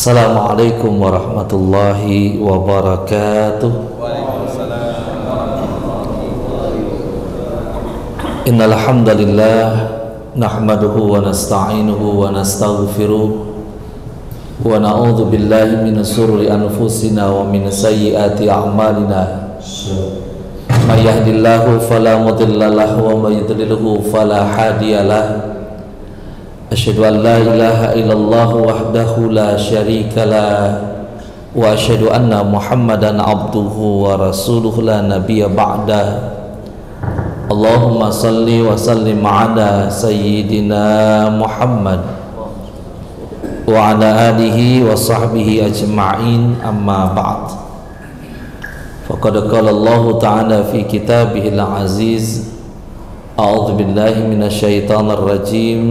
Assalamualaikum warahmatullahi wabarakatuh. Innal hamdalillah nahmaduhu wa nasta'inuhu wa nastaghfiruh wa na'udzu billahi min shururi anfusina wa min sayyiati a'malina. May yahdihillahu fala mudilla lahu wa may yudlilhu fala hadiyalah. Asyhadu an la ilaha illallah wahdahu la syarika lah wa asyhadu anna Muhammadan abduhu wa rasuluhu la nabiyya ba'dah. Allahumma salli wa sallim ala sayyidina Muhammad wa ala alihi wa sahbihi ajma'in, amma ba'd. Faqad qala Allah ta'ala fi kitabihil aziz, a'udzu billahi minasyaitonir rajim.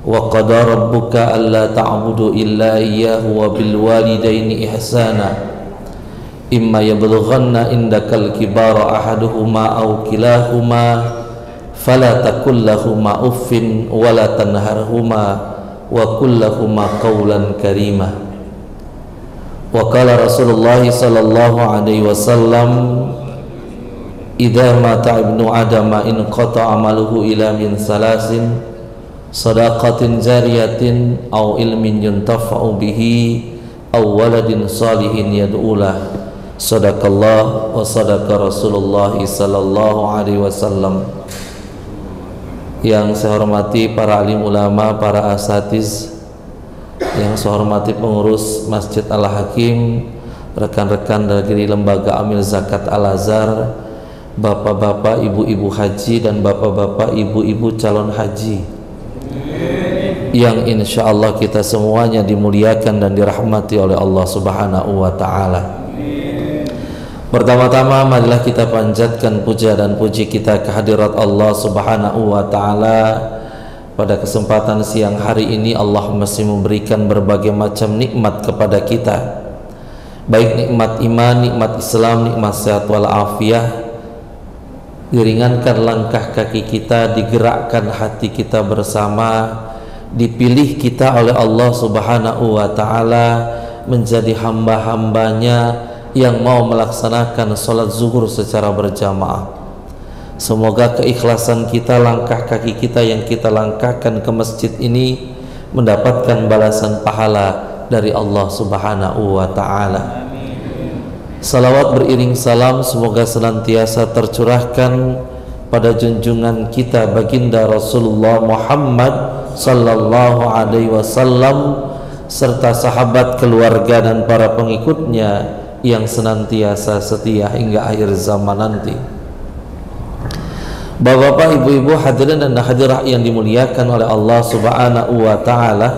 Wa qada rabbuka alla ta'budu illa iyyahu wa bil walidaini ihsana imma yablughanna indakal kibara ahaduhuma aw kilahuma fala taqul lahumā uffin wa la tanharhumā wa qul lahumā qawlan karīmah. Wa qala Rasulullah sallallahu alaihi wasallam, idza mata ibnu adama in qata'a amaluhu ila min salasin sadaqatin jariyatin aw ilmin yuntafa'u bihi aw waladin salihin yad'ulah. Sadaqallah wa sadaqa Rasulullah sallallahu alaihi wasallam. Yang saya hormati para alim ulama, para asatiz, yang saya hormati pengurus Masjid Al-Hakim, rekan-rekan dari lembaga Amil Zakat Al-Azhar, bapak-bapak, ibu-ibu haji, dan bapak-bapak, ibu-ibu calon haji, yang insya Allah kita semuanya dimuliakan dan dirahmati oleh Allah Subhanahu wa Ta'ala. Pertama-tama marilah kita panjatkan puja dan puji kita kehadirat Allah Subhanahu wa Ta'ala. Pada kesempatan siang hari ini Allah masih memberikan berbagai macam nikmat kepada kita, baik nikmat iman, nikmat Islam, nikmat sehat walafiat. Diringankan langkah kaki kita, digerakkan hati kita bersama, dipilih kita oleh Allah Subhanahu wa Ta'ala menjadi hamba-hambanya yang mau melaksanakan sholat zuhur secara berjamaah. Semoga keikhlasan kita, langkah kaki kita yang kita langkahkan ke masjid ini mendapatkan balasan pahala dari Allah Subhanahu wa Ta'ala. Salawat beriring salam semoga senantiasa tercurahkan pada junjungan kita baginda Rasulullah Muhammad sallallahu alaihi wasallam serta sahabat, keluarga, dan para pengikutnya yang senantiasa setia hingga akhir zaman nanti. Bapak-bapak, ibu-ibu, hadirin dan hadirah yang dimuliakan oleh Allah Subhanahu wa Ta'ala,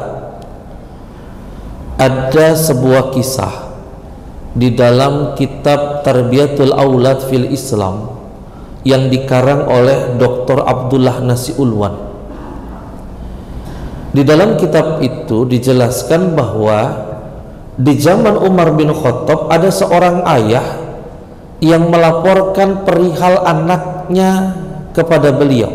ada sebuah kisah di dalam kitab Tarbiyatul Aulad fil Islam yang dikarang oleh Dr. Abdullah Nasiulwan. Di dalam kitab itu dijelaskan bahwa di zaman Umar bin Khattab ada seorang ayah yang melaporkan perihal anaknya kepada beliau.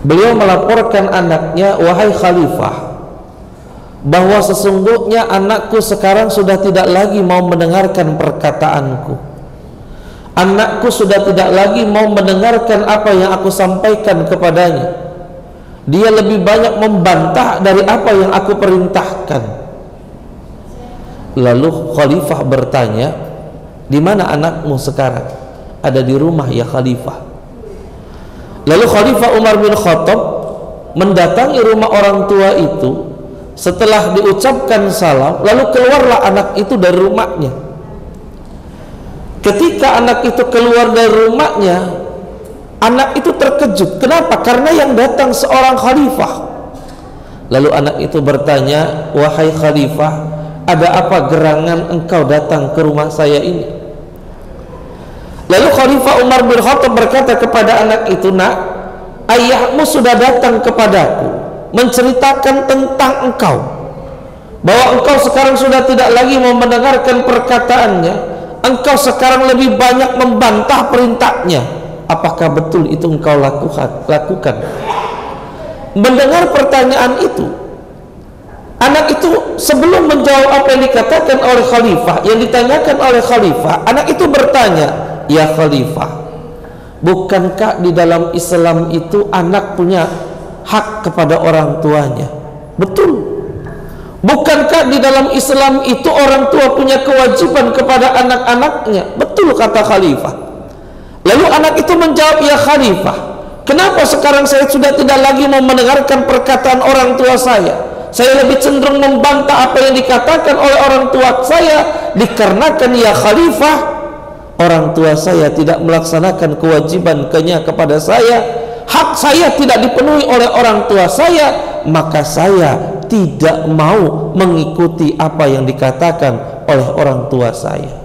Beliau melaporkan anaknya, wahai khalifah, bahwa sesungguhnya anakku sekarang sudah tidak lagi mau mendengarkan perkataanku. Anakku sudah tidak lagi mau mendengarkan apa yang aku sampaikan kepadanya. Dia lebih banyak membantah dari apa yang aku perintahkan. Lalu khalifah bertanya, di mana anakmu sekarang? Ada di rumah ya khalifah. Lalu khalifah Umar bin Khattab mendatangi rumah orang tua itu. Setelah diucapkan salam, lalu keluarlah anak itu dari rumahnya. Ketika anak itu keluar dari rumahnya, anak itu terkejut. Kenapa? Karena yang datang seorang khalifah. Lalu anak itu bertanya, wahai khalifah, ada apa gerangan engkau datang ke rumah saya ini? Lalu Khalifah Umar bin Khattab berkata kepada anak itu, nak, ayahmu sudah datang kepadaku menceritakan tentang engkau, bahwa engkau sekarang sudah tidak lagi mau mendengarkan perkataannya, engkau sekarang lebih banyak membantah perintahnya. Apakah betul itu engkau lakukan? Mendengar pertanyaan itu, Anak itu sebelum menjawab apa yang dikatakan oleh khalifah, yang ditanyakan oleh khalifah, anak itu bertanya, "Ya khalifah, bukankah di dalam Islam itu anak punya hak kepada orang tuanya?" Betul. Bukankah di dalam Islam itu orang tua punya kewajiban kepada anak-anaknya? Betul, kata khalifah. Lalu anak itu menjawab, "Ya khalifah, kenapa sekarang saya sudah tidak lagi mau mendengarkan perkataan orang tua saya? Saya lebih cenderung membantah apa yang dikatakan oleh orang tua saya, dikarenakan ya khalifah, orang tua saya tidak melaksanakan kewajibannya kepada saya, hak saya tidak dipenuhi oleh orang tua saya, maka saya tidak mau mengikuti apa yang dikatakan oleh orang tua saya."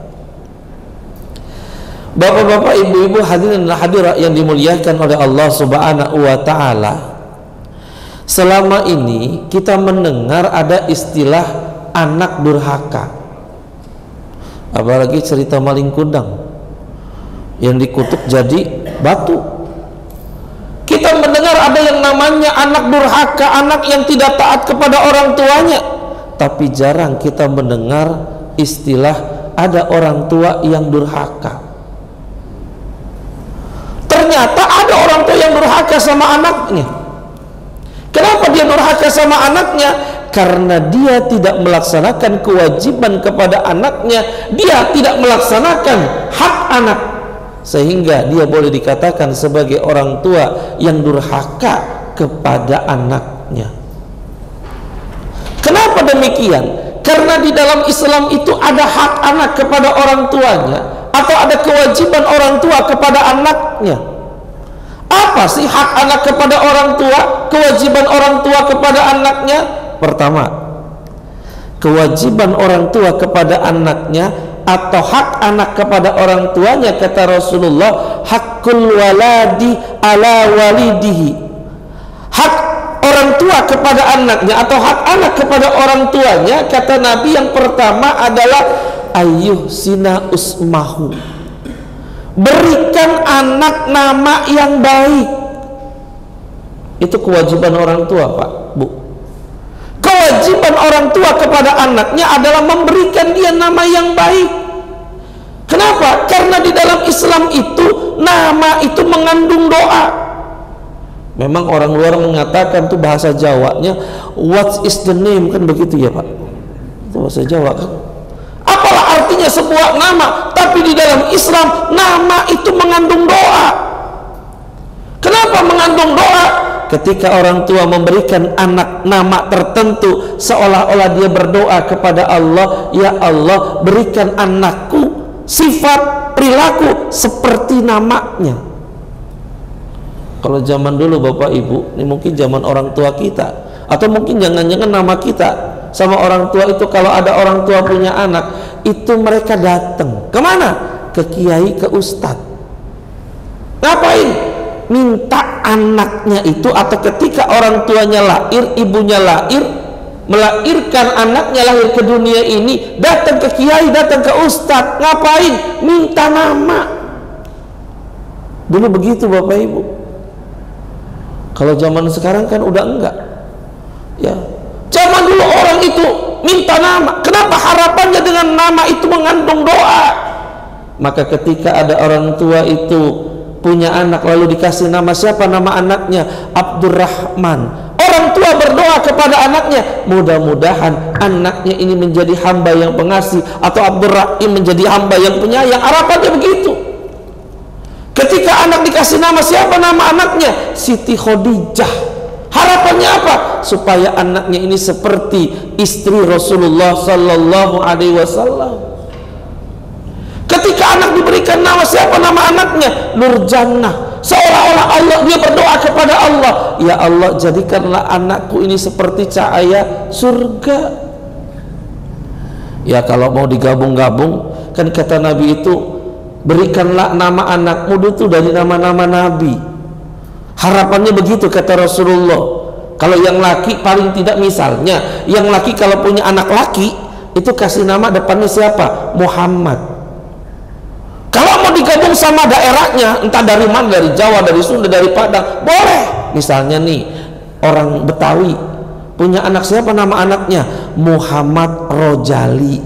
Bapak-bapak, ibu-ibu, hadirin dan hadirat yang dimuliakan oleh Allah Subhanahu wa taala, selama ini kita mendengar ada istilah anak durhaka, apalagi cerita maling kundang yang dikutuk jadi batu. Kita mendengar ada yang namanya anak durhaka, anak yang tidak taat kepada orang tuanya, tapi jarang kita mendengar istilah ada orang tua yang durhaka. Ternyata ada orang tua yang durhaka sama anaknya. Kenapa dia durhaka sama anaknya? Karena dia tidak melaksanakan kewajiban kepada anaknya, dia tidak melaksanakan hak anak, sehingga dia boleh dikatakan sebagai orang tua yang durhaka kepada anaknya. Kenapa demikian? Karena di dalam Islam itu ada hak anak kepada orang tuanya, atau ada kewajiban orang tua kepada anaknya. Apa sih hak anak kepada orang tua, kewajiban orang tua kepada anaknya? Pertama, kewajiban orang tua kepada anaknya atau hak anak kepada orang tuanya, kata Rasulullah, hakul waladi ala walidihi. Hak orang tua kepada anaknya atau hak anak kepada orang tuanya, kata Nabi, yang pertama adalah ayyuh sina usmahu, berikan anak nama yang baik. Itu kewajiban orang tua, Pak, Bu. Kewajiban orang tua kepada anaknya adalah memberikan dia nama yang baik. Kenapa? Karena di dalam Islam itu nama itu mengandung doa. Memang orang luar mengatakan tuh bahasa Jawanya, what is the name, kan begitu ya, Pak? Itu bahasa Jawa kan. Apalah artinya sebuah nama? Tapi di dalam Islam nama itu mengandung doa. Kenapa mengandung doa? Ketika orang tua memberikan anak nama tertentu, seolah-olah dia berdoa kepada Allah, ya Allah, berikan anakku sifat perilaku seperti namanya. Kalau zaman dulu Bapak Ibu, ini mungkin zaman orang tua kita, atau mungkin jangan-jangan nama kita sama orang tua itu, kalau ada orang tua punya anak, itu mereka datang kemana? Ke kiai, ke ustadz. Ngapain? Minta anaknya itu, atau ketika orang tuanya lahir, ibunya lahir, melahirkan anaknya lahir ke dunia ini, datang ke kiai, datang ke ustadz. Ngapain? Minta nama. Dulu begitu Bapak Ibu. Kalau zaman sekarang kan udah enggak ya. Zaman dulu orang itu minta nama. Kenapa? Harapannya dengan nama itu mengandung doa. Maka ketika ada orang tua itu punya anak, lalu dikasih nama, siapa nama anaknya? Abdurrahman. Orang tua berdoa kepada anaknya, mudah-mudahan anaknya ini menjadi hamba yang pengasih, atau Abdurrahim menjadi hamba yang penyayang. Harapannya begitu. Ketika anak dikasih nama, siapa nama anaknya? Siti Khadijah. Harapannya apa? Supaya anaknya ini seperti istri Rasulullah sallallahu alaihi wasallam. Ketika anak diberikan nama, siapa nama anaknya? Nurjannah. Seolah-olah Allah, dia berdoa kepada Allah, ya Allah, jadikanlah anakku ini seperti cahaya surga. Ya kalau mau digabung-gabung, kan kata Nabi itu, berikanlah nama anakmu itu dari nama-nama Nabi. Harapannya begitu kata Rasulullah. Kalau yang laki paling tidak, misalnya yang laki kalau punya anak laki itu kasih nama depannya siapa? Muhammad. Kalau mau digabung sama daerahnya, entah dari mana, dari Jawa, dari Sunda, dari Padang, boleh. Misalnya nih, orang Betawi Punya anak, siapa nama anaknya? Muhammad Rojali.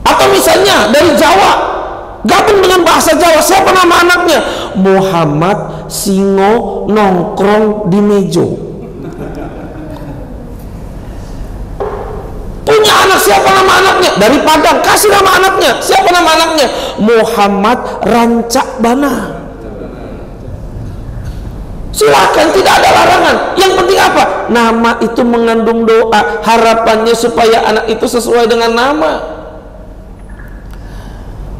Atau misalnya dari Jawa, gabung dengan bahasa Jawa, siapa nama anaknya? Muhammad Singo Nongkrong di Mejo. Punya anak, siapa nama anaknya? Dari Padang, kasih nama anaknya. Siapa nama anaknya? Muhammad Rancak Bana. Silakan, tidak ada larangan. Yang penting apa? Nama itu mengandung doa, harapannya supaya anak itu sesuai dengan nama.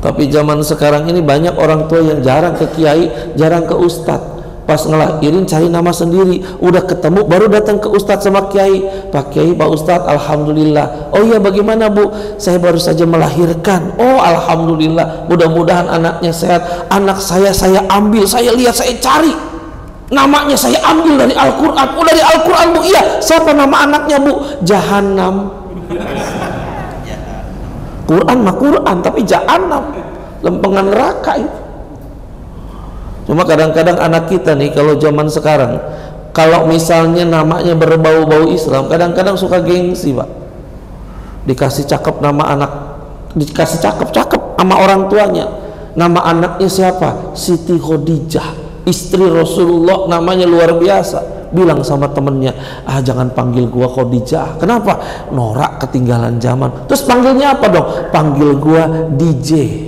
Tapi zaman sekarang ini banyak orang tua yang jarang ke kiai, jarang ke ustadz. Pas ngelahirin cari nama sendiri, udah ketemu baru datang ke ustadz sama kiai. Pak Kiai, Pak Ustadz, alhamdulillah. Oh iya, bagaimana Bu? Saya baru saja melahirkan. Oh alhamdulillah, mudah-mudahan anaknya sehat. Anak saya ambil, saya lihat, saya cari. Namanya saya ambil dari Al-Quran. Oh dari Al-Quran Bu? Iya. Siapa nama anaknya Bu? Jahannam. Quran mah Quran, tapi Jahannam, lempengan neraka itu. Cuma kadang-kadang anak kita nih, kalau zaman sekarang, kalau misalnya namanya berbau-bau Islam, kadang-kadang suka gengsi Pak. Dikasih cakep nama anak, dikasih cakep-cakep sama orang tuanya. Nama anaknya siapa? Siti Khadijah, istri Rasulullah, namanya luar biasa. Bilang sama temennya, jangan panggil gua Khadijah. Kenapa? Norak, ketinggalan zaman. Terus panggilnya apa dong? Panggil gua DJ.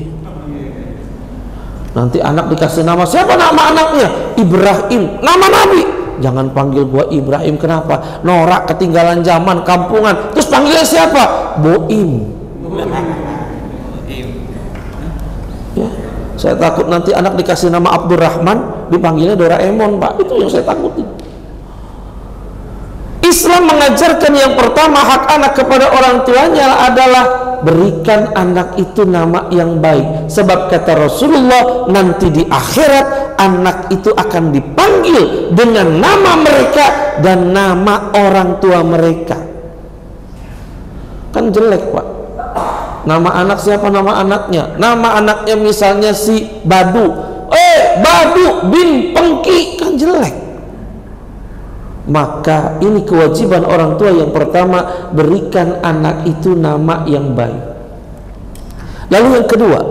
Nanti anak dikasih nama, siapa nama anaknya? Ibrahim, nama Nabi. Jangan panggil gua Ibrahim. Kenapa? Norak, ketinggalan zaman, kampungan. Terus panggilnya siapa? Boim. Ya, saya takut nanti anak dikasih nama Abdurrahman, dipanggilnya Doraemon Pak. Itu yang saya takutin. Islam mengajarkan yang pertama, hak anak kepada orang tuanya adalah berikan anak itu nama yang baik. Sebab kata Rasulullah, nanti di akhirat anak itu akan dipanggil dengan nama mereka dan nama orang tua mereka. Kan jelek Pak. Nama anak, siapa nama anaknya? Nama anaknya misalnya si Badu. Badu bin Pengki, kan jelek. Maka ini kewajiban orang tua yang pertama, berikan anak itu nama yang baik. Lalu yang kedua,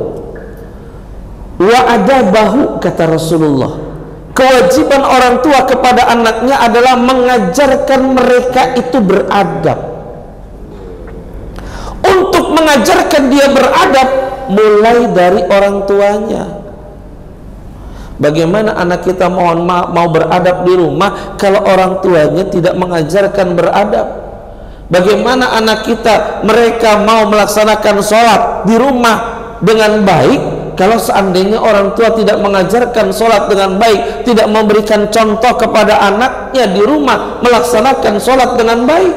wa adabahu, kata Rasulullah, kewajiban orang tua kepada anaknya adalah mengajarkan mereka itu beradab. Untuk mengajarkan dia beradab, mulai dari orang tuanya. Bagaimana anak kita mau beradab di rumah kalau orang tuanya tidak mengajarkan beradab? Bagaimana anak kita, mereka mau melaksanakan sholat di rumah dengan baik kalau seandainya orang tua tidak mengajarkan sholat dengan baik, tidak memberikan contoh kepada anaknya di rumah melaksanakan sholat dengan baik?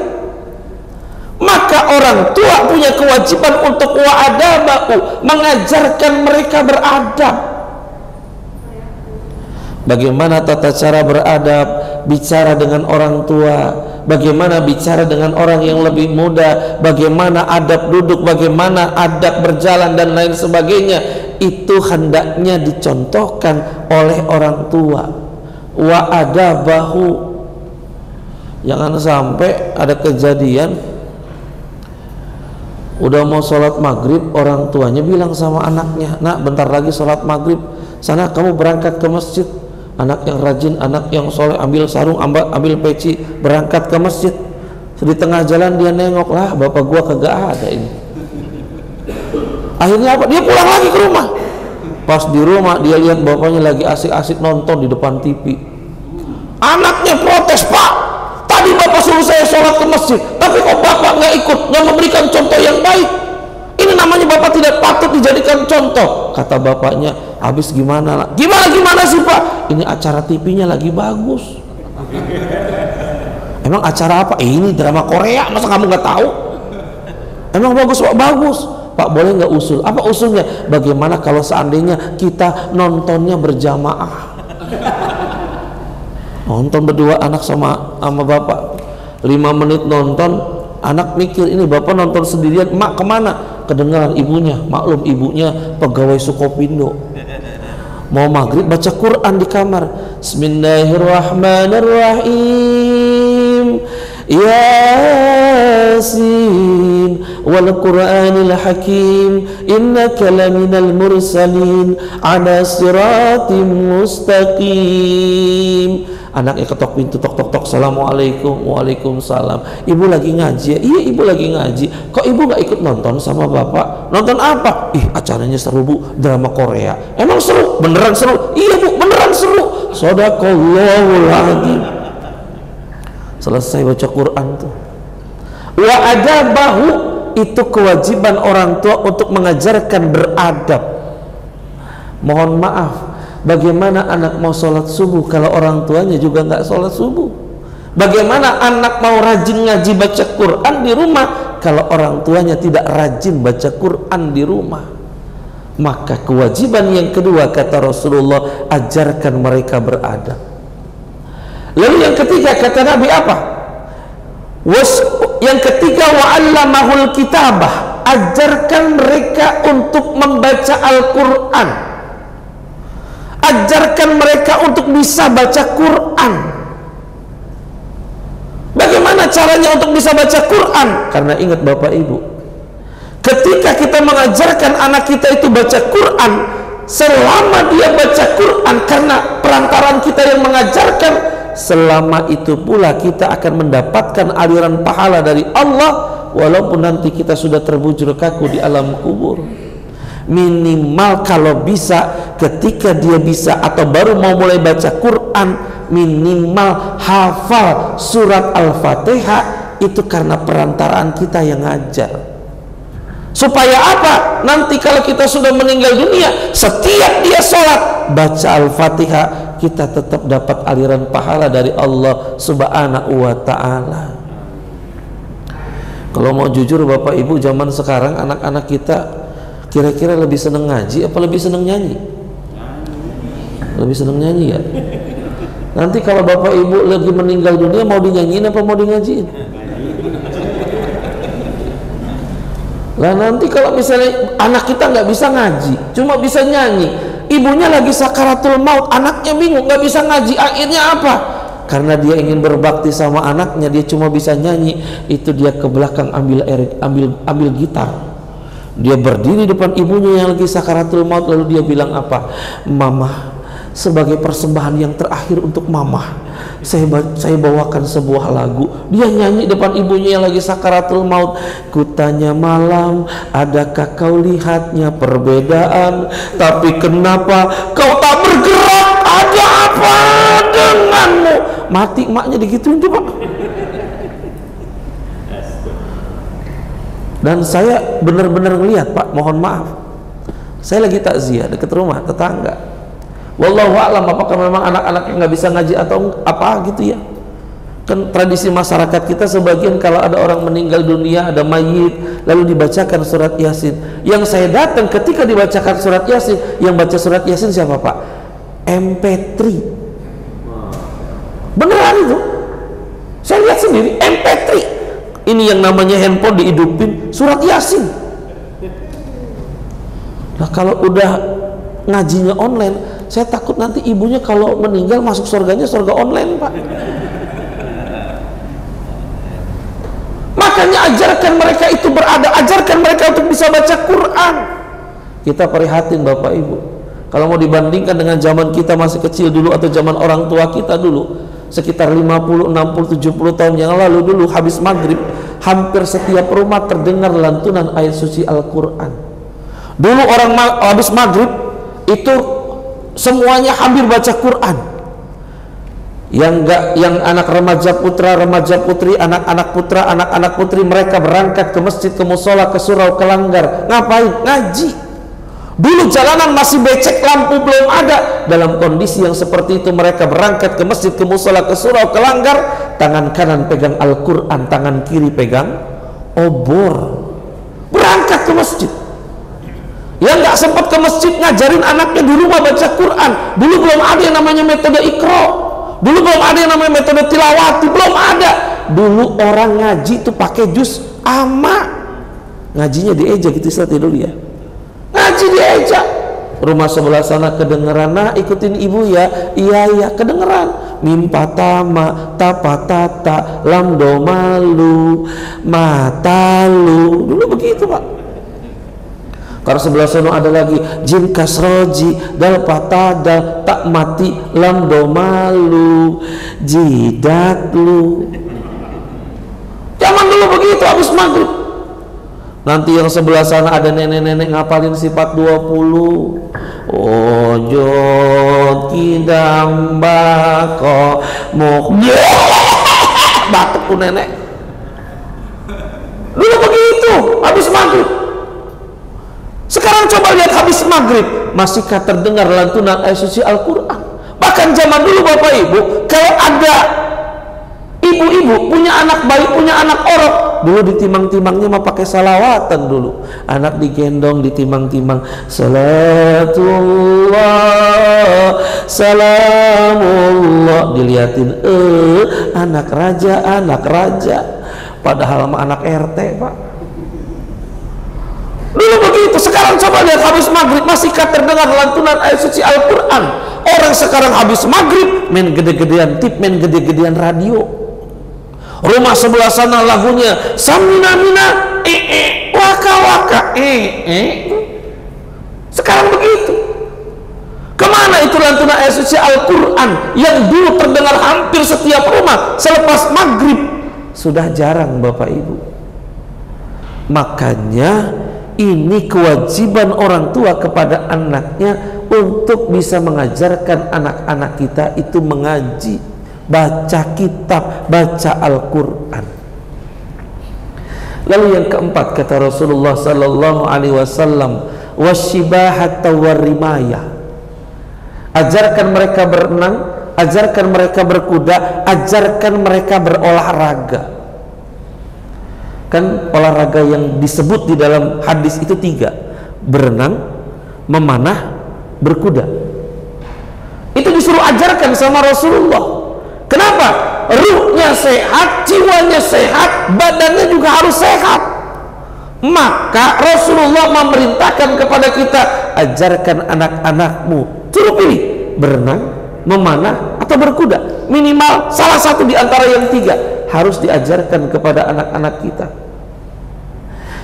Maka orang tua punya kewajiban untuk wa'adabahu, mengajarkan mereka beradab. Bagaimana tata cara beradab, bicara dengan orang tua, bagaimana bicara dengan orang yang lebih muda, bagaimana adab duduk, bagaimana adab berjalan dan lain sebagainya. Itu hendaknya dicontohkan oleh orang tua. Wa adabahu. Jangan sampai ada kejadian udah mau sholat maghrib, orang tuanya bilang sama anaknya, nak bentar lagi sholat maghrib, sana kamu berangkat ke masjid. Anak yang rajin, anak yang soleh, ambil sarung, ambil peci, berangkat ke masjid. Di tengah jalan dia nengok, lah bapak gua kagak ada ini. Akhirnya apa? Dia pulang lagi ke rumah. Pas di rumah dia lihat bapaknya lagi asik-asik nonton di depan TV. Anaknya protes, Pak, tadi bapak suruh saya sholat ke masjid, tapi kok bapak nggak ikut, nggak memberikan contoh yang baik. Ini namanya bapak tidak patut dijadikan contoh. Kata bapaknya, habis gimana lah? Gimana sih Pak? Ini acara TV-nya lagi bagus. Emang acara apa? Ini drama Korea, masa kamu nggak tahu? Emang bagus Pak? Bagus. Pak, boleh nggak usul? Apa usulnya? Bagaimana kalau seandainya kita nontonnya berjamaah? Nonton berdua anak sama bapak, 5 menit nonton, anak mikir ini bapak nonton sendirian, mak kemana? Kedengaran ibunya, maklum ibunya pegawai Sukopindo. Mau maghrib baca Quran di kamar. Bismillahirrahmanirrahim. Yasin wal Qur'anil Hakim innaka laminal mursalin ala siratim mustaqim. Anaknya ketok pintu, tok tok tok, assalamualaikum. Waalaikumsalam. Ibu lagi ngaji ya? Iya, ibu lagi ngaji. Kok ibu nggak ikut nonton sama bapak? Nonton apa? Ih, acaranya seru bu, drama Korea. Emang seru? Beneran seru? Iya bu, beneran seru. Shadaqallahul adzim. Selesai baca Quran tuh. Wa adabahu, itu kewajiban orang tua untuk mengajarkan beradab. Mohon maaf, bagaimana anak mau sholat subuh kalau orang tuanya juga nggak sholat subuh? Bagaimana anak mau rajin ngaji baca Quran di rumah kalau orang tuanya tidak rajin baca Quran di rumah? Maka kewajiban yang kedua, kata Rasulullah, ajarkan mereka beradab. Lalu yang ketiga, kata Nabi apa? Yang ketiga, wa'allamahul kitabah, ajarkan mereka untuk membaca Al-Quran. Ajarkan mereka untuk bisa baca Quran. Bagaimana caranya untuk bisa baca Quran? Karena ingat Bapak Ibu, ketika kita mengajarkan anak kita itu baca Quran, selama dia baca Quran karena perantaran kita yang mengajarkan, selama itu pula kita akan mendapatkan aliran pahala dari Allah, walaupun nanti kita sudah terbujur kaku di alam kubur. Minimal kalau bisa, ketika dia bisa atau baru mau mulai baca Quran, minimal hafal surat Al-Fatihah. Itu karena perantaraan kita yang ngajar. Supaya apa? Nanti kalau kita sudah meninggal dunia, setiap dia sholat baca Al-Fatihah, kita tetap dapat aliran pahala dari Allah Subhanahu wa ta'ala. Kalau mau jujur Bapak Ibu, zaman sekarang anak-anak kita kira-kira lebih seneng ngaji apa lebih seneng nyanyi? Lebih seneng nyanyi ya? Nanti kalau Bapak Ibu lagi meninggal dunia, mau dinyanyiin apa mau di ngajiin? Lah nanti kalau misalnya anak kita nggak bisa ngaji, cuma bisa nyanyi, ibunya lagi sakaratul maut, anaknya bingung, nggak bisa ngaji, akhirnya apa? Karena dia ingin berbakti sama anaknya, dia cuma bisa nyanyi. Itu dia ke belakang ambil gitar. Dia berdiri depan ibunya yang lagi sakaratul maut, lalu dia bilang apa? Mama, sebagai persembahan yang terakhir untuk mama, saya bawakan sebuah lagu. Dia nyanyi depan ibunya yang lagi sakaratul maut. Kutanya malam, adakah kau lihatnya perbedaan? Tapi kenapa kau tak bergerak? Ada apa denganmu? Mati maknya digituin tuh Pak. Dan saya benar-benar ngelihat Pak, mohon maaf, saya lagi takziah dekat rumah tetangga. Wallahu a'lam, apakah memang anak-anak yang nggak bisa ngaji atau apa gitu ya? Kan tradisi masyarakat kita sebagian kalau ada orang meninggal dunia, ada mayit, lalu dibacakan surat Yasin. Yang saya datang ketika dibacakan surat Yasin, yang baca surat Yasin siapa Pak? MP3. Beneran itu? Saya lihat sendiri, MP3. Ini yang namanya handphone dihidupin, surat Yasin. Nah kalau udah ngajinya online, saya takut nanti ibunya kalau meninggal masuk surganya surga online Pak. Makanya ajarkan mereka itu berada, ajarkan mereka untuk bisa baca Quran. Kita prihatin Bapak Ibu, kalau mau dibandingkan dengan zaman kita masih kecil dulu atau zaman orang tua kita dulu, sekitar 50, 60, 70 tahun yang lalu, dulu habis maghrib hampir setiap rumah terdengar lantunan ayat suci Al-Quran. Dulu orang habis maghrib itu semuanya hampir baca Quran. Yang anak remaja putra, remaja putri, anak-anak putra, anak-anak putri, mereka berangkat ke masjid, ke musola, ke surau, ke langgar. Ngapain? Ngaji. Dulu jalanan masih becek, lampu belum ada. Dalam kondisi yang seperti itu mereka berangkat ke masjid, ke musola, ke surau, ke langgar. Tangan kanan pegang Al-Quran, tangan kiri pegang obor. Berangkat ke masjid. Yang nggak sempat ke masjid ngajarin anaknya di rumah baca Quran. Dulu belum ada yang namanya metode Iqra. Dulu belum ada yang namanya metode tilawati, belum ada. Dulu orang ngaji itu pakai juz amma. Ngajinya dieja gitu Ustaz dulu ya. Ngaji dieja. rumah sebelah sana kedengeran, nah ikutin ibu ya. Iya kedengeran. Mim patama tapatata lam do malu matalu. Dulu begitu Pak. Kalau sebelah sana ada lagi jim kasroji dal patada tak mati lam do malu jidat lu. Zaman dulu begitu habis maghrib. Nanti yang sebelah sana ada nenek-nenek ngapalin sifat 20. Ojo kidang bako mok batuk tuh nenek. Dulu begitu habis maghrib. Sekarang coba lihat habis maghrib, masihkah terdengar lantunan ayat suci Al-Quran? Bahkan zaman dulu Bapak Ibu, kalau ada ibu-ibu punya anak bayi, punya anak orok, dulu ditimang-timangnya mah pakai salawatan dulu. Anak digendong, ditimang-timang, salatullah salamullah, diliatin anak raja. Padahal mah anak RT Pak. Dulu begitu. Sekarang coba lihat habis maghrib, masihkah terdengar lantunan ayat suci Al-Quran? Orang sekarang habis maghrib main gede-gedean tip, main gede-gedean radio. Rumah sebelah sana lagunya samina mina waka waka Sekarang begitu. Kemana itu lantunan ayat suci Al-Quran yang dulu terdengar hampir setiap rumah selepas maghrib? Sudah jarang Bapak Ibu. Makanya ini kewajiban orang tua kepada anaknya untuk bisa mengajarkan anak-anak kita itu mengaji, baca kitab, baca Al-Quran. Lalu yang keempat kata Rasulullah sallallahu alaihi wasallam, wasyibahata warimaya. Ajarkan mereka berenang, ajarkan mereka berkuda, ajarkan mereka berolahraga. Kan olahraga yang disebut di dalam hadis itu 3: berenang, memanah, berkuda. Itu disuruh ajarkan sama Rasulullah. Kenapa? Ruhnya sehat, jiwanya sehat, badannya juga harus sehat. Maka Rasulullah memerintahkan kepada kita, ajarkan anak-anakmu, suruh pilih berenang, memanah, atau berkuda. Minimal salah satu di antara yang 3 harus diajarkan kepada anak-anak kita.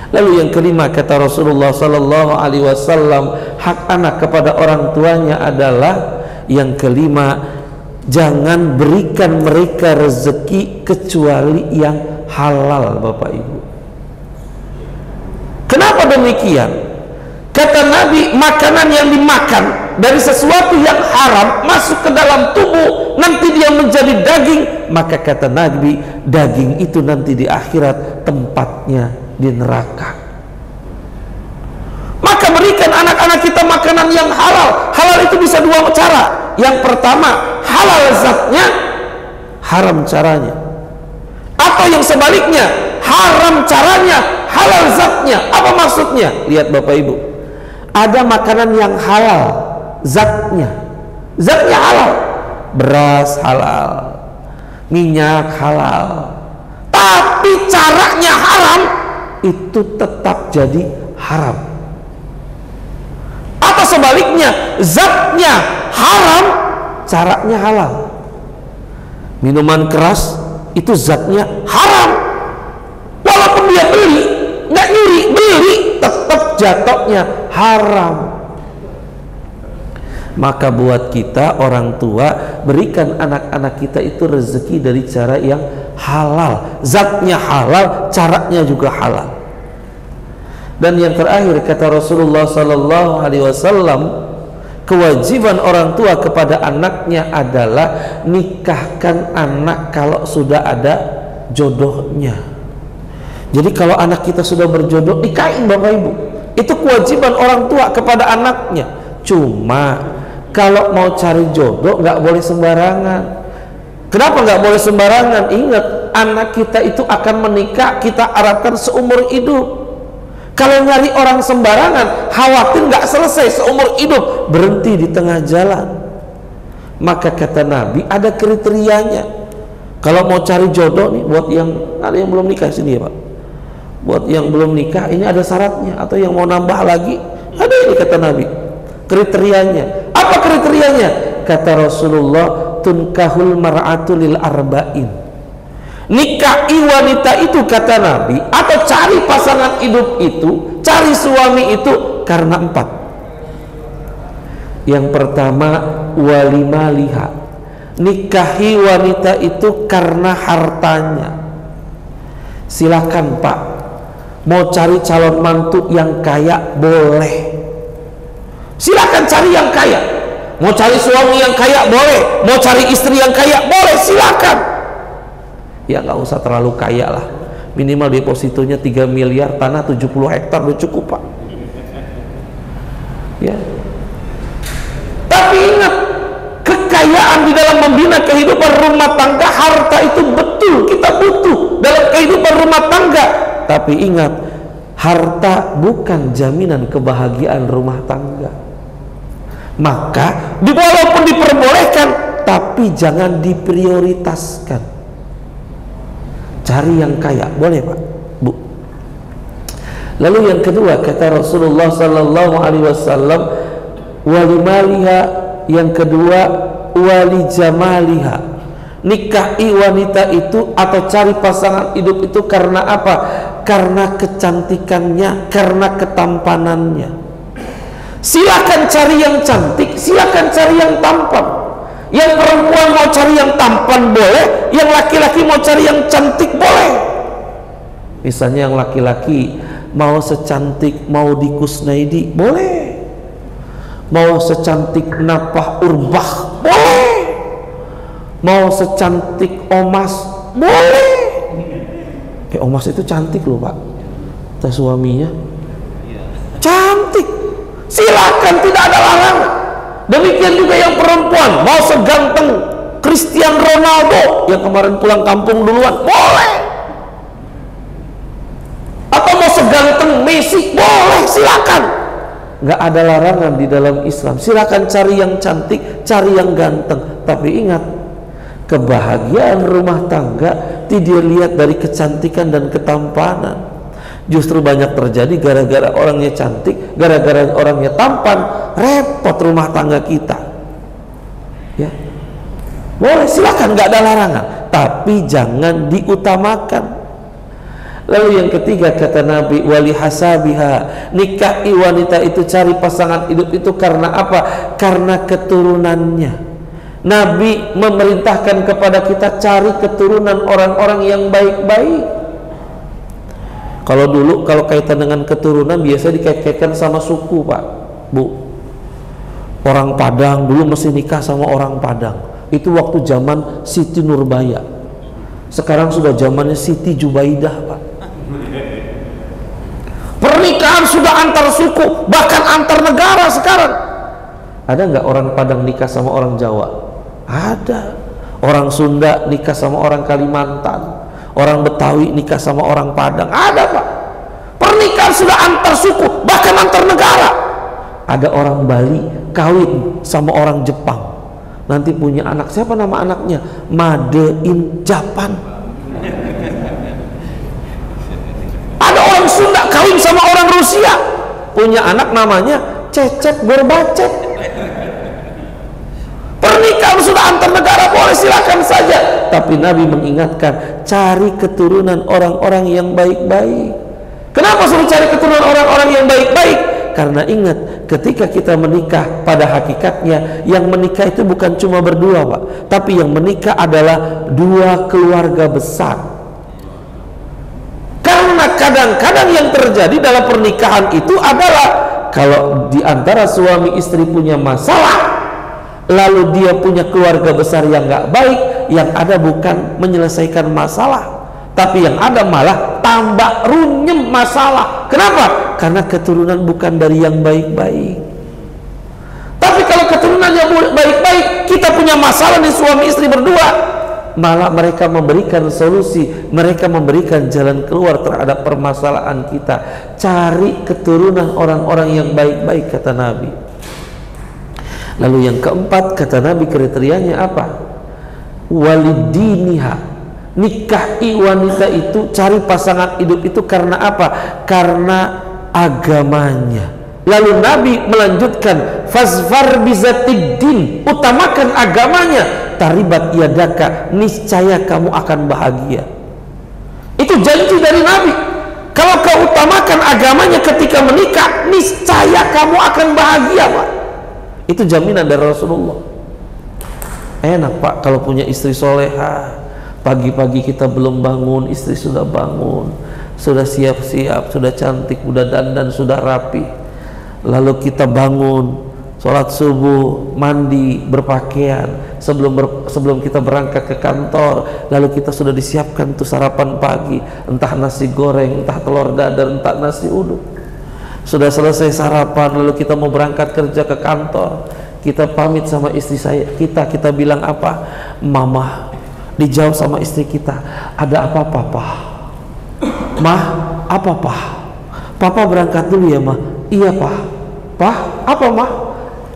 Lalu yang kelima kata Rasulullah sallallahu alaihi wasallam, hak anak kepada orang tuanya adalah yang kelima, jangan berikan mereka rezeki kecuali yang halal Bapak Ibu. Kenapa demikian? Kata Nabi, makanan yang dimakan dari sesuatu yang haram masuk ke dalam tubuh, nanti dia menjadi daging, maka kata Nabi, daging itu nanti di akhirat tempatnya di neraka. Maka berikan anak-anak kita makanan yang halal. Halal itu bisa 2 cara. Yang pertama, halal zatnya, haram caranya. Atau yang sebaliknya, haram caranya, halal zatnya. Apa maksudnya? Lihat Bapak Ibu, ada makanan yang halal zatnya halal, beras halal, minyak halal, tapi caranya haram, itu tetap jadi haram. Atau sebaliknya, zatnya haram, caranya halal. Minuman keras itu zatnya haram, walaupun dia beli, nggak nyuri, beli, tetap jatuhnya haram. Maka buat kita orang tua, berikan anak-anak kita itu rezeki dari cara yang halal, zatnya halal, caranya juga halal. Dan yang terakhir kata Rasulullah sallallahu alaihi wasallam, kewajiban orang tua kepada anaknya adalah nikahkan anak kalau sudah ada jodohnya. Jadi kalau anak kita sudah berjodoh, nikahin Bapak Ibu. Itu kewajiban orang tua kepada anaknya. Cuma kalau mau cari jodoh nggak boleh sembarangan. Kenapa nggak boleh sembarangan? Ingat, anak kita itu akan menikah, kita harapkan seumur hidup. Kalau nyari orang sembarangan, khawatir nggak selesai seumur hidup, berhenti di tengah jalan. Maka kata Nabi, ada kriterianya. Kalau mau cari jodoh nih, buat yang ada yang belum nikah sini ya Pak, buat yang belum nikah ini ada syaratnya. Atau yang mau nambah lagi, ada ini kata Nabi, kriterianya. Apa kriterianya? Kata Rasulullah, tunkahul mar'atu lil arba'in. Nikahi wanita itu, kata Nabi, atau cari pasangan hidup itu, cari suami itu karena 4. Yang pertama, walimaliha. Nikahi wanita itu karena hartanya. Silakan Pak, mau cari calon mantu yang kaya, boleh. Silakan cari yang kaya. Mau cari suami yang kaya, boleh. Mau cari istri yang kaya, boleh, silakan. Ya nggak usah terlalu kaya lah, minimal depositonya 3 miliar, tanah 70 hektar udah cukup Pak. Ya. Tapi ingat, kekayaan di dalam membina kehidupan rumah tangga, harta itu betul kita butuh dalam kehidupan rumah tangga. Tapi ingat, harta bukan jaminan kebahagiaan rumah tangga. Maka walaupun diperbolehkan, tapi jangan diprioritaskan. Cari yang kaya, boleh Pak, Bu. Lalu yang kedua, kata Rasulullah sallallahu alaihi wasallam, walimaliha. Yang kedua, wali jamaliha. Nikahi wanita itu atau cari pasangan hidup itu karena apa? Karena kecantikannya, karena ketampanannya. Silakan cari yang cantik, silakan cari yang tampan. Yang perempuan mau cari yang tampan boleh, yang laki-laki mau cari yang cantik boleh. Misalnya yang laki-laki mau secantik mau di Kusnaidi, boleh. Mau secantik Napah Urbah, boleh. Mau secantik Omas, boleh. Omas itu cantik loh Pak, kata suaminya. Cantik, silakan, tidak ada larangan. Demikian juga yang perempuan mau seganteng Cristiano Ronaldo yang kemarin pulang kampung duluan, boleh. Atau mau seganteng Messi, boleh, silakan. Nggak ada larangan di dalam Islam. Silakan cari yang cantik, cari yang ganteng. Tapi ingat, kebahagiaan rumah tangga tidak dilihat dari kecantikan dan ketampanan. Justru banyak terjadi gara-gara orangnya cantik, gara-gara orangnya tampan, repot rumah tangga kita. Ya, boleh, silakan, nggak ada larangan, tapi jangan diutamakan. Lalu yang ketiga, kata Nabi, wali hasabiha. Nikahi wanita itu, cari pasangan hidup itu karena apa? Karena keturunannya. Nabi memerintahkan kepada kita cari keturunan orang-orang yang baik-baik. Kalau dulu, kalau kaitan dengan keturunan biasa dikait-kaitkan sama suku Pak, Bu. Orang Padang dulu mesti nikah sama orang Padang. Itu waktu zaman Siti Nurbaya. Sekarang sudah zamannya Siti Jubaidah Pak. Pernikahan sudah antar suku, bahkan antar negara sekarang. Ada nggak orang Padang nikah sama orang Jawa? Ada. Orang Sunda nikah sama orang Kalimantan. Orang Betawi nikah sama orang Padang, ada Pak. Pernikahan sudah antar suku, bahkan antar negara. Ada orang Bali kawin sama orang Jepang, nanti punya anak, siapa nama anaknya? Made in Japan. Ada orang Sunda kawin sama orang Rusia, punya anak namanya Cecep Gorbacet. Pernikahan sudah antar negara, boleh, silakan saja. Tapi Nabi mengingatkan, cari keturunan orang-orang yang baik-baik. Kenapa suruh cari keturunan orang-orang yang baik-baik? Karena ingat, ketika kita menikah, pada hakikatnya yang menikah itu bukan cuma berdua Pak, tapi yang menikah adalah dua keluarga besar. Karena kadang-kadang yang terjadi dalam pernikahan itu adalah, kalau di antara suami istri punya masalah, lalu dia punya keluarga besar yang nggak baik, yang ada bukan menyelesaikan masalah, tapi yang ada malah tambah runyem masalah. Kenapa? Karena keturunan bukan dari yang baik-baik. Tapi kalau keturunannya baik-baik, kita punya masalah nih suami istri berdua, malah mereka memberikan solusi, mereka memberikan jalan keluar terhadap permasalahan kita. Cari keturunan orang-orang yang baik-baik, kata Nabi. Lalu yang keempat, kata Nabi, kriterianya apa? Walidiniha. Nikahi wanita itu, cari pasangan hidup itu karena apa? Karena agamanya, Lalu Nabi melanjutkan, fazfar bizatid din, utamakan agamanya, taribat yadaka, niscaya kamu akan bahagia. Itu janji dari Nabi. Kalau kau utamakan agamanya ketika menikah, niscaya kamu akan bahagia, Pak. Itu jaminan dari Rasulullah. Enak, Pak, kalau punya istri soleha. Pagi-pagi kita belum bangun, istri sudah bangun, sudah siap-siap, sudah cantik, sudah dandan, sudah rapi. Lalu kita bangun, sholat subuh, mandi, berpakaian sebelum kita berangkat ke kantor. Lalu kita sudah disiapkan tuh sarapan pagi, entah nasi goreng, entah telur dadar, entah nasi uduk. Sudah selesai sarapan, lalu kita mau berangkat kerja ke kantor. Kita pamit sama istri kita bilang apa? Mama. Dijawab sama istri kita, ada apa Papa? Mah, apa Pak? Papa berangkat dulu ya Mah. Iya Pak. Pak, apa Mah?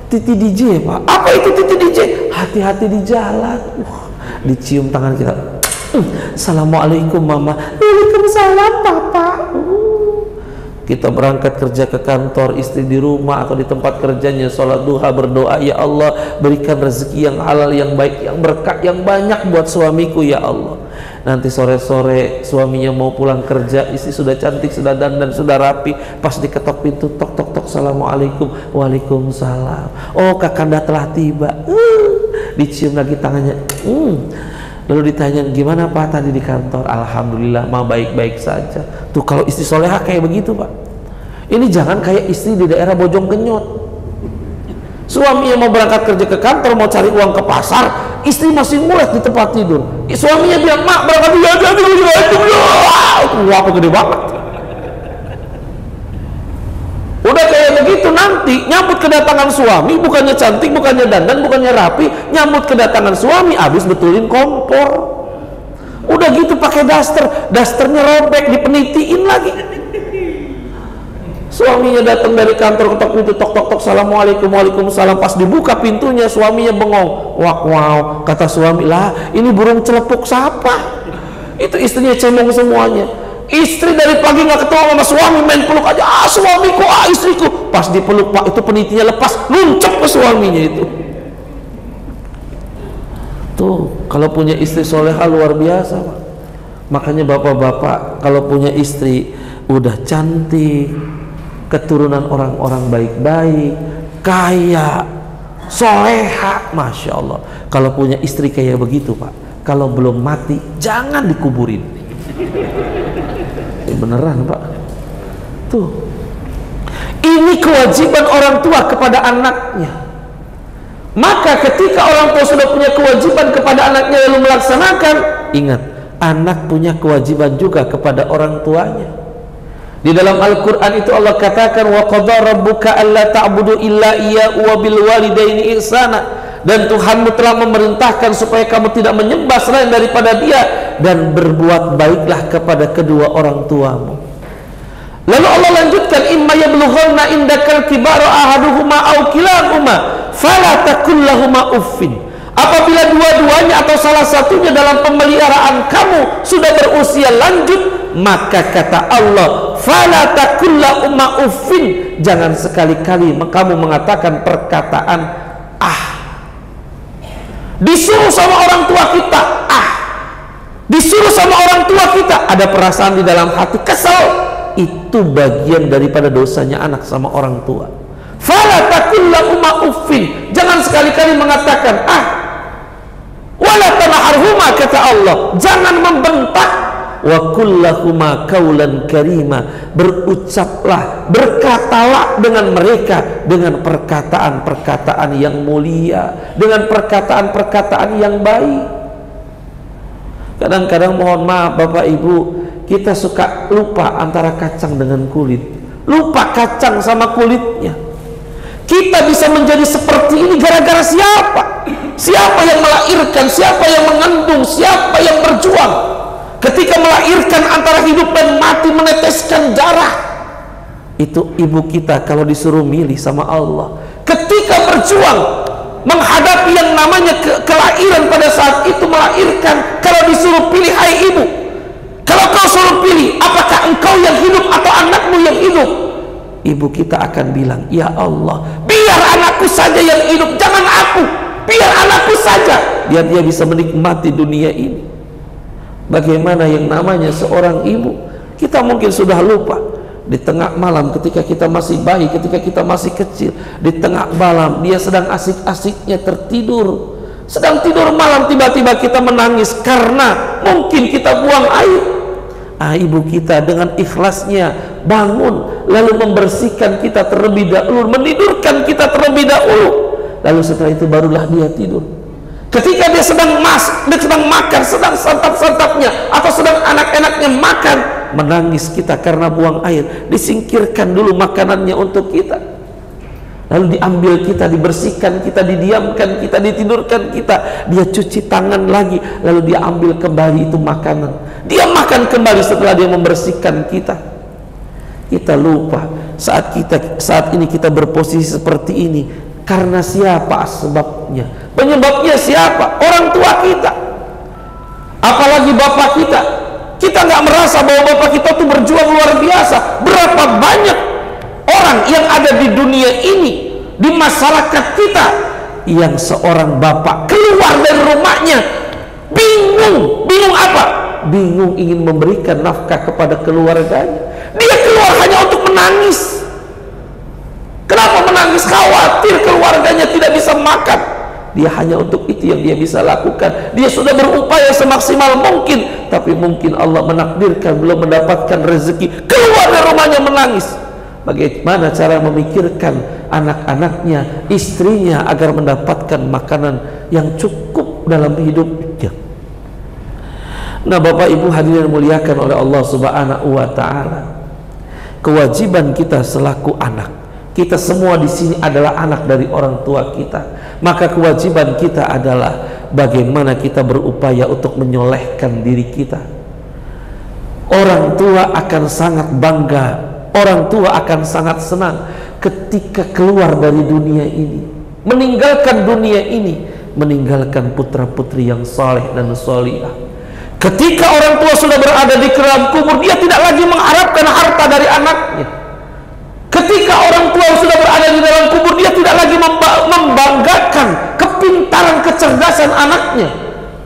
Titi DJ Pak. Apa itu Titi DJ? Hati-hati di jalan. Dicium tangan kita. Assalamualaikum Mama. Waalaikumsalam Papa. Kita berangkat kerja ke kantor, istri di rumah atau di tempat kerjanya sholat duha, berdoa, ya Allah berikan rezeki yang halal, yang baik, yang berkah, yang banyak buat suamiku ya Allah. Nanti sore-sore suaminya mau pulang kerja, istri sudah cantik, sudah dandan, sudah rapi, pas diketok pintu, tok tok tok, assalamualaikum. Waalaikumsalam. Oh kakanda telah tiba. Dicium lagi tangannya. Lalu ditanya, gimana Pak tadi di kantor? Alhamdulillah mah baik-baik saja. Tuh kalau istri soleha kayak begitu Pak. Ini jangan kayak istri di daerah Bojongkenyot. Suaminya mau berangkat kerja ke kantor, mau cari uang ke pasar, istri masih ngulet di tempat tidur. Suaminya bilang, mak berangkat dulu aja dulu. Wah, apa gede banget. Udah kayak begitu nanti nyambut kedatangan suami, bukannya cantik, bukannya dandan, bukannya rapi, nyambut kedatangan suami habis betulin kompor. Udah gitu pakai dasternya robek, dipenitiin lagi. Suaminya datang dari kantor, ketok pintu, tok tok tok, assalamualaikum. Waalaikumsalam. Pas dibuka pintunya, suaminya bengong. Wow, kata suami, lah ini burung celepuk siapa? Itu istrinya cemong semuanya. Istri dari pagi nggak ketemu sama suami, main peluk aja, suamiku, istriku. Pas dipeluk Pak, itu penitinya lepas, nuncep ke suaminya itu. Tuh, kalau punya istri soleha luar biasa Pak. Makanya bapak-bapak kalau punya istri udah cantik, keturunan orang-orang baik-baik, kaya, soleha, masya Allah. Kalau punya istri kayak begitu Pak, kalau belum mati jangan dikuburin. Beneran Pak. Tuh, ini kewajiban orang tua kepada anaknya. Maka ketika orang tua sudah punya kewajiban kepada anaknya lalu melaksanakan, ingat, anak punya kewajiban juga kepada orang tuanya. Di dalam Al-Quran itu Allah katakan, wa qadha rabbuka alla ta'budu illa iyyahu wa bil walidaini ihsana. Dan Tuhanmu telah memerintahkan supaya kamu tidak menyembah selain daripada Dia, dan berbuat baiklah kepada kedua orang tuamu. Lalu Allah lanjutkan, imma yablughanna indakal kibara ahaduhuma aw kilahuma fala taqul lahumu uffin. Apabila dua-duanya atau salah satunya dalam pemeliharaan kamu sudah berusia lanjut, maka kata Allah, fala taqul lahumu uffin, jangan sekali-kali kamu mengatakan perkataan Disuruh sama orang tua kita, disuruh sama orang tua kita, ada perasaan di dalam hati kesal, itu bagian daripada dosanya anak sama orang tua. Fala taqul lahumu uffin, jangan sekali-kali mengatakan wala tanharhuma, kata Allah, jangan membentak. Wa qul lahuma qaulan karima, berucaplah, berkatalah dengan mereka dengan perkataan-perkataan yang mulia, dengan perkataan-perkataan yang baik. Kadang-kadang mohon maaf Bapak Ibu, kita suka lupa antara kacang dengan kulit, lupa kacang sama kulitnya. Kita bisa menjadi seperti ini gara-gara siapa? Siapa yang melahirkan, siapa yang mengandung, siapa yang berjuang ketika melahirkan antara hidup dan mati, meneteskan darah. Itu ibu kita kalau disuruh milih sama Allah, ketika berjuang menghadapi yang namanya kelahiran, pada saat itu melahirkan, kalau disuruh pilih, hai ibu, kalau kau suruh pilih apakah engkau yang hidup atau anakmu yang hidup, ibu kita akan bilang, ya Allah, biar anakku saja yang hidup, jangan aku, biar anakku saja, biar dia bisa menikmati dunia ini. Bagaimana yang namanya seorang ibu, kita mungkin sudah lupa. Di tengah malam ketika kita masih bayi, ketika kita masih kecil, di tengah malam dia sedang asik-asiknya tertidur, sedang tidur malam, tiba-tiba kita menangis karena mungkin kita buang air. Ibu kita dengan ikhlasnya bangun, lalu membersihkan kita terlebih dahulu, menidurkan kita terlebih dahulu, lalu setelah itu barulah dia tidur. Ketika dia sedang makan, sedang santap-santapnya atau sedang enak-enaknya makan, menangis kita karena buang air, disingkirkan dulu makanannya untuk kita, lalu diambil kita, dibersihkan kita, didiamkan kita, ditidurkan kita, dia cuci tangan lagi, lalu dia ambil kembali itu makanan, dia makan kembali setelah dia membersihkan kita. Kita lupa saat ini kita berposisi seperti ini karena siapa sebabnya? Penyebabnya siapa? Orang tua kita, apalagi bapak kita. Kita nggak merasa bahwa bapak kita tuh berjuang luar biasa. Berapa banyak orang yang ada di dunia ini, di masyarakat kita, yang seorang bapak keluar dari rumahnya bingung apa? Bingung ingin memberikan nafkah kepada keluarganya. Dia keluar hanya untuk menangis. Kenapa menangis? Khawatir keluarganya tidak bisa makan. Dia hanya untuk itu yang dia bisa lakukan. Dia sudah berupaya semaksimal mungkin, tapi mungkin Allah menakdirkan belum mendapatkan rezeki, keluar dari rumahnya menangis. Bagaimana cara memikirkan anak-anaknya, istrinya agar mendapatkan makanan yang cukup dalam hidupnya. Nah, Bapak Ibu hadirin muliakan oleh Allah Subhanahu wa taala, kewajiban kita selaku anak, kita semua di sini adalah anak dari orang tua kita, maka kewajiban kita adalah bagaimana kita berupaya untuk menyolehkan diri kita. Orang tua akan sangat bangga, orang tua akan sangat senang ketika keluar dari dunia ini, meninggalkan dunia ini, meninggalkan putra-putri yang saleh dan salihah. Ketika orang tua sudah berada di dalam kubur, dia tidak lagi mengharapkan harta dari anaknya. Ketika orang tua sudah berada di dalam kubur, dia tidak lagi membanggakan kepintaran, kecerdasan anaknya.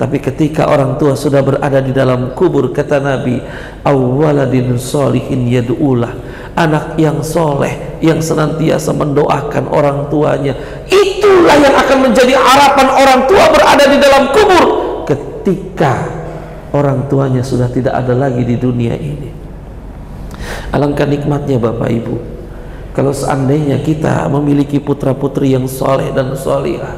Tapi ketika orang tua sudah berada di dalam kubur, kata Nabi, awwaladin sholihin yad'ulah, anak yang soleh yang senantiasa mendoakan orang tuanya, itulah yang akan menjadi harapan orang tua berada di dalam kubur ketika orang tuanya sudah tidak ada lagi di dunia ini. Alangkah nikmatnya Bapak Ibu kalau seandainya kita memiliki putra-putri yang soleh dan solihah,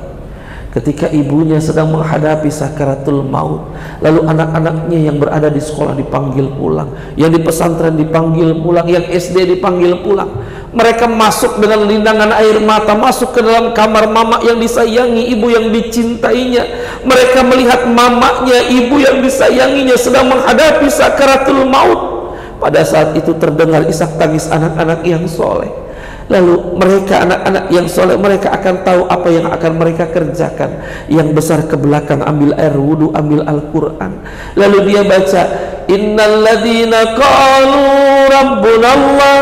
ketika ibunya sedang menghadapi sakaratul maut, lalu anak-anaknya yang berada di sekolah dipanggil pulang, yang di pesantren dipanggil pulang, yang SD dipanggil pulang, mereka masuk dengan lindangan air mata, masuk ke dalam kamar mama yang disayangi, ibu yang dicintainya. Mereka melihat mamanya, ibu yang disayanginya sedang menghadapi sakaratul maut. Pada saat itu terdengar isak tangis anak-anak yang soleh. Lalu mereka, anak-anak yang soleh, mereka akan tahu apa yang akan mereka kerjakan. Yang besar ke belakang ambil air wudu, ambil Al-Quran, lalu dia baca, innal ladzina qalu rabbuna Allah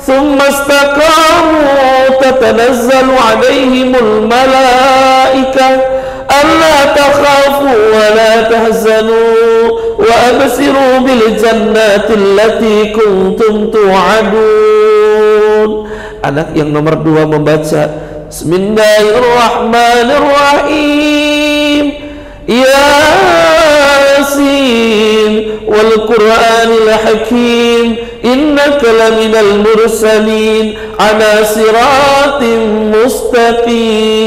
thumma istaqamu tatanazzalu alaihimul malaikah alla takhafu wa la tahzanu wa absiru bil jannati allati kuntum tu'adun. Anak yang nomor 2 membaca Bismillahirrahmanirrahim, Yasin wal Qur'anil Hakim, innaka laminal mursalin ala siratim mustaqim.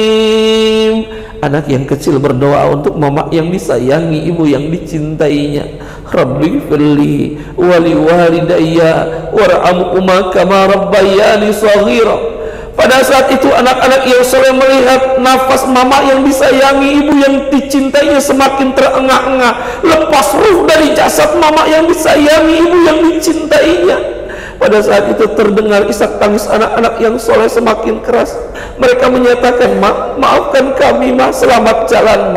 Anak yang kecil berdoa untuk mama yang disayangi, ibu yang dicintainya. Rabbi firli wali walidayya warhamhuma kama rabbayani shaghira. Pada saat itu anak-anak yang soleh melihat nafas mama yang disayangi, ibu yang dicintainya semakin terengah-engah, lepas ruh dari jasad mama yang disayangi, ibu yang dicintainya. Pada saat itu terdengar isak tangis anak-anak yang soleh semakin keras. Mereka menyatakan, maafkan kami, selamat jalan,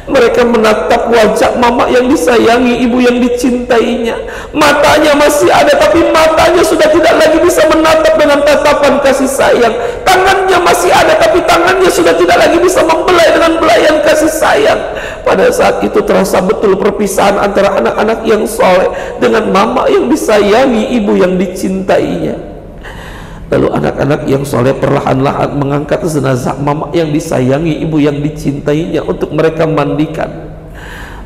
Mereka menatap wajah mama yang disayangi, ibu yang dicintainya. Matanya masih ada, tapi matanya sudah tidak lagi bisa menatap dengan tatapan kasih sayang. Tangannya masih ada, tapi tangannya sudah tidak lagi bisa membelai dengan belayan kasih sayang. Pada saat itu terasa betul perpisahan antara anak-anak yang soleh dengan mama yang disayangi, ibu yang dicintainya. Lalu anak-anak yang soleh perlahan-lahan mengangkat jenazah mama yang disayangi, ibu yang dicintainya untuk mereka mandikan.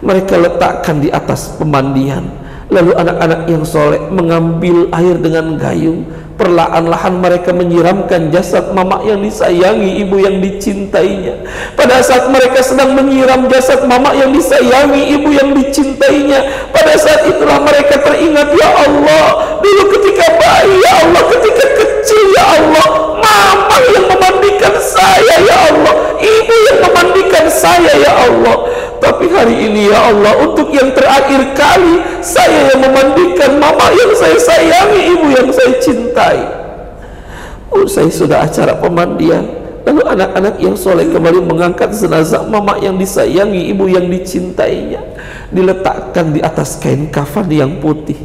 Mereka letakkan di atas pemandian. Lalu anak-anak yang soleh mengambil air dengan gayung. Perlahan-lahan mereka menyiramkan jasad mama yang disayangi, ibu yang dicintainya. Pada saat mereka sedang menyiram jasad mama yang disayangi, ibu yang dicintainya, pada saat itulah mereka teringat, ya Allah, dulu ketika bayi, ya Allah, ketika kecil, ya Allah, mama yang memandikan saya, ya Allah, ibu yang memandikan saya, ya Allah. Tapi hari ini, ya Allah, untuk yang terakhir kali saya yang memandikan mama yang saya sayangi, ibu yang saya cintai. Usai sudah acara pemandian, lalu anak-anak yang soleh kembali mengangkat jenazah mama yang disayangi, ibu yang dicintainya, diletakkan di atas kain kafan yang putih.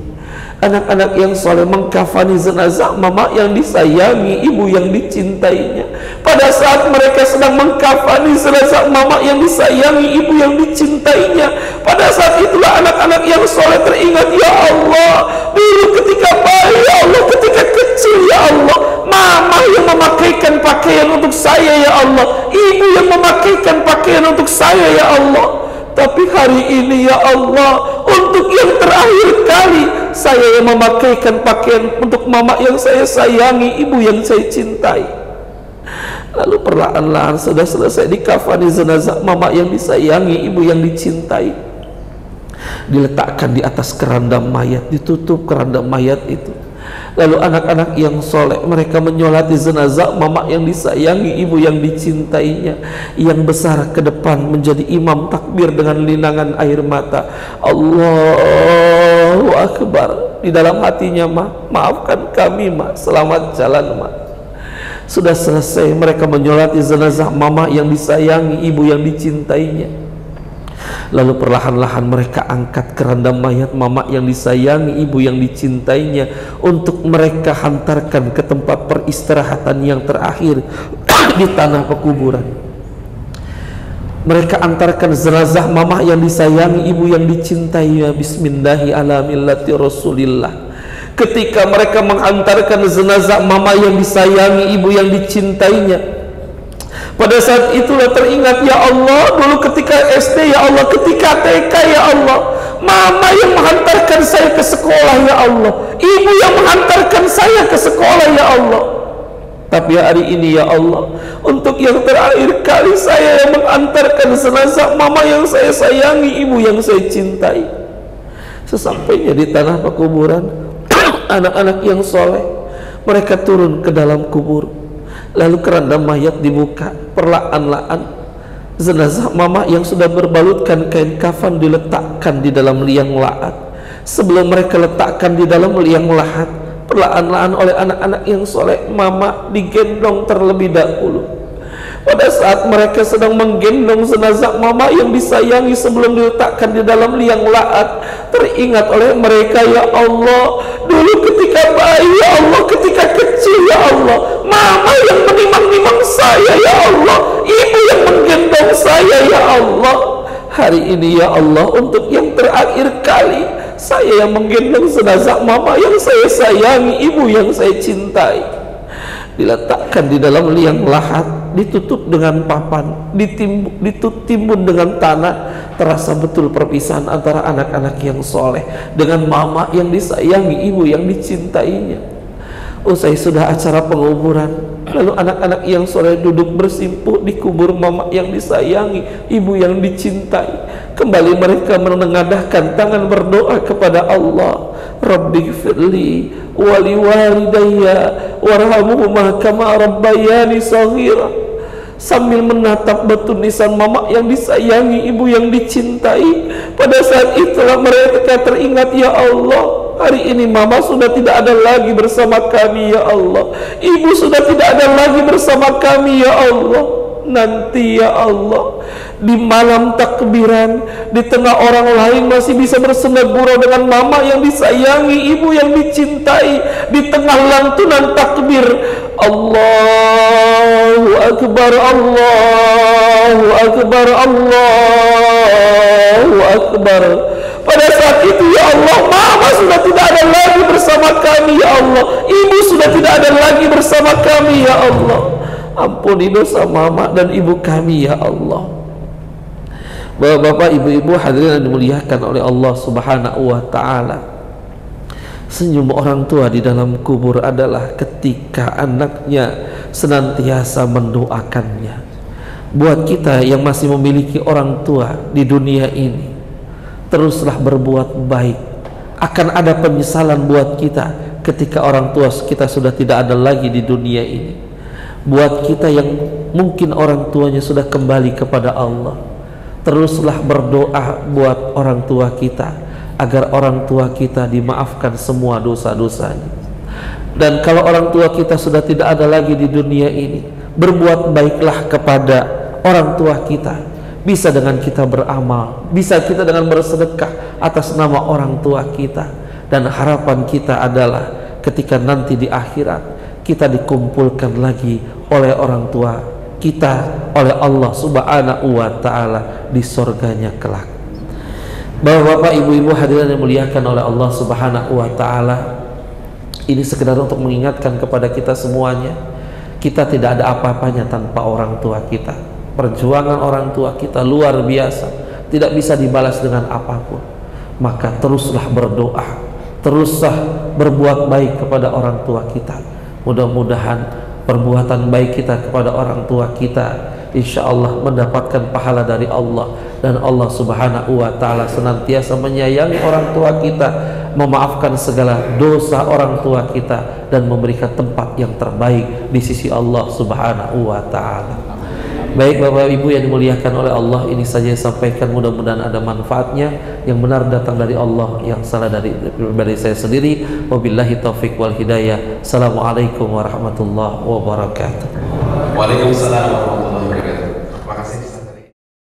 Anak-anak yang soleh mengkafani jenazah mama yang disayangi, ibu yang dicintainya. Pada saat mereka sedang mengkafani jenazah mama yang disayangi, ibu yang dicintainya, pada saat itulah anak-anak yang soleh teringat, ya Allah, dulu ketika bayi, ya Allah, ketika kecil, ya Allah, mama yang memakaikan pakaian untuk saya, ya Allah, ibu yang memakaikan pakaian untuk saya, ya Allah. Tapi hari ini, ya Allah, untuk yang terakhir kali saya yang memakaikan pakaian untuk mama yang saya sayangi, ibu yang saya cintai. Lalu perlahan-lahan sudah selesai dikafani jenazah mama yang disayangi, ibu yang dicintai, diletakkan di atas keranda mayat, ditutup keranda mayat itu. Lalu anak-anak yang soleh mereka menyolati jenazah mama yang disayangi, ibu yang dicintainya, yang besar ke depan menjadi imam takbir dengan linangan air mata. Allahu Akbar. Di dalam hatinya, maafkan kami, selamat jalan, Sudah selesai mereka menyolati jenazah mama yang disayangi, ibu yang dicintainya. Lalu perlahan-lahan mereka angkat keranda mayat mama yang disayangi, ibu yang dicintainya, untuk mereka hantarkan ke tempat peristirahatan yang terakhir di tanah pekuburan. Mereka antarkan jenazah mama yang disayangi, ibu yang dicintainya. Bismillahi ala millati Rasulillah. Ketika mereka menghantarkan jenazah mama yang disayangi, ibu yang dicintainya, pada saat itulah teringat, ya Allah, dulu ketika SD, ya Allah, ketika TK, ya Allah, mama yang menghantarkan saya ke sekolah, ya Allah, ibu yang menghantarkan saya ke sekolah, ya Allah. Tapi hari ini, ya Allah, untuk yang terakhir kali saya yang mengantarkan jenazah mama yang saya sayangi, ibu yang saya cintai. Sesampainya di tanah pekuburan, anak-anak yang soleh mereka turun ke dalam kubur. Lalu keranda mayat dibuka. Perlahan-lahan jenazah mama yang sudah berbalutkan kain kafan diletakkan di dalam liang lahat. Sebelum mereka letakkan di dalam liang lahat, perlahan-lahan oleh anak-anak yang soleh, mama digendong terlebih dahulu. Pada saat mereka sedang menggendong jenazah mama yang disayangi sebelum diletakkan di dalam liang lahat, teringat oleh mereka, ya Allah, dulu ketika bayi, ya Allah, ketika kecil, ya Allah, mama yang menimang-nimang saya, ya Allah, ibu yang menggendong saya, ya Allah. Hari ini, ya Allah, untuk yang terakhir kali saya yang menggendong jenazah mama yang saya sayangi, ibu yang saya cintai, diletakkan di dalam liang lahat, ditutup dengan papan, ditimbun dengan tanah. Terasa betul perpisahan antara anak-anak yang soleh dengan mama yang disayangi, ibu yang dicintainya. Usai sudah acara penguburan, lalu anak-anak yang soleh duduk bersimpuh di kubur mama yang disayangi, ibu yang dicintai. Kembali mereka menengadahkan tangan berdoa kepada Allah, Rabbighfirli wali walidayya warhamhuma kama rabbayani shaghira, sambil menatap batu nisan mama yang disayangi, ibu yang dicintai. Pada saat itulah mereka teringat, ya Allah, hari ini mama sudah tidak ada lagi bersama kami, ya Allah, ibu sudah tidak ada lagi bersama kami, ya Allah. Nanti, ya Allah, di malam takbiran, di tengah orang lain masih bisa bersenda gurau dengan mama yang disayangi, ibu yang dicintai, di tengah lantunan takbir, Allahu Akbar, Allahu Akbar, Allahu Akbar. Pada saat itu, ya Allah, mama sudah tidak ada lagi bersama kami, ya Allah, ibu sudah tidak ada lagi bersama kami, ya Allah. Ampuni dosa mama dan ibu kami, ya Allah. Bapak-bapak, ibu-ibu hadirin yang dimuliakan oleh Allah Subhanahu wa ta'ala, senyum orang tua di dalam kubur adalah ketika anaknya senantiasa mendoakannya. Buat kita yang masih memiliki orang tua di dunia ini, teruslah berbuat baik. Akan ada penyesalan buat kita ketika orang tua kita sudah tidak ada lagi di dunia ini. Buat kita yang mungkin orang tuanya sudah kembali kepada Allah, teruslah berdoa buat orang tua kita agar orang tua kita dimaafkan semua dosa-dosanya. Dan kalau orang tua kita sudah tidak ada lagi di dunia ini, berbuat baiklah kepada orang tua kita. Bisa dengan kita beramal, bisa kita dengan bersedekah atas nama orang tua kita. Dan harapan kita adalah ketika nanti di akhirat kita dikumpulkan lagi oleh orang tua kita oleh Allah Subhanahu wa ta'ala di surganya kelak. Bapak-bapak, ibu-ibu hadirin yang dimuliakan oleh Allah Subhanahu wa ta'ala, ini sekedar untuk mengingatkan kepada kita semuanya, kita tidak ada apa-apanya tanpa orang tua kita. Perjuangan orang tua kita luar biasa, tidak bisa dibalas dengan apapun. Maka teruslah berdoa, teruslah berbuat baik kepada orang tua kita. Mudah-mudahan perbuatan baik kita kepada orang tua kita insya Allah mendapatkan pahala dari Allah, dan Allah Subhanahu wa ta'ala senantiasa menyayangi orang tua kita, memaafkan segala dosa orang tua kita, dan memberikan tempat yang terbaik di sisi Allah Subhanahu wa ta'ala. Baik Bapak Ibu yang dimuliakan oleh Allah, ini saja sampaikan, mudah-mudahan ada manfaatnya. Yang benar datang dari Allah, yang salah dari saya sendiri. Wabillahi taufik wal hidayah. Assalamualaikum warahmatullahi wabarakatuh. Waalaikumsalam warahmatullahi wabarakatuh.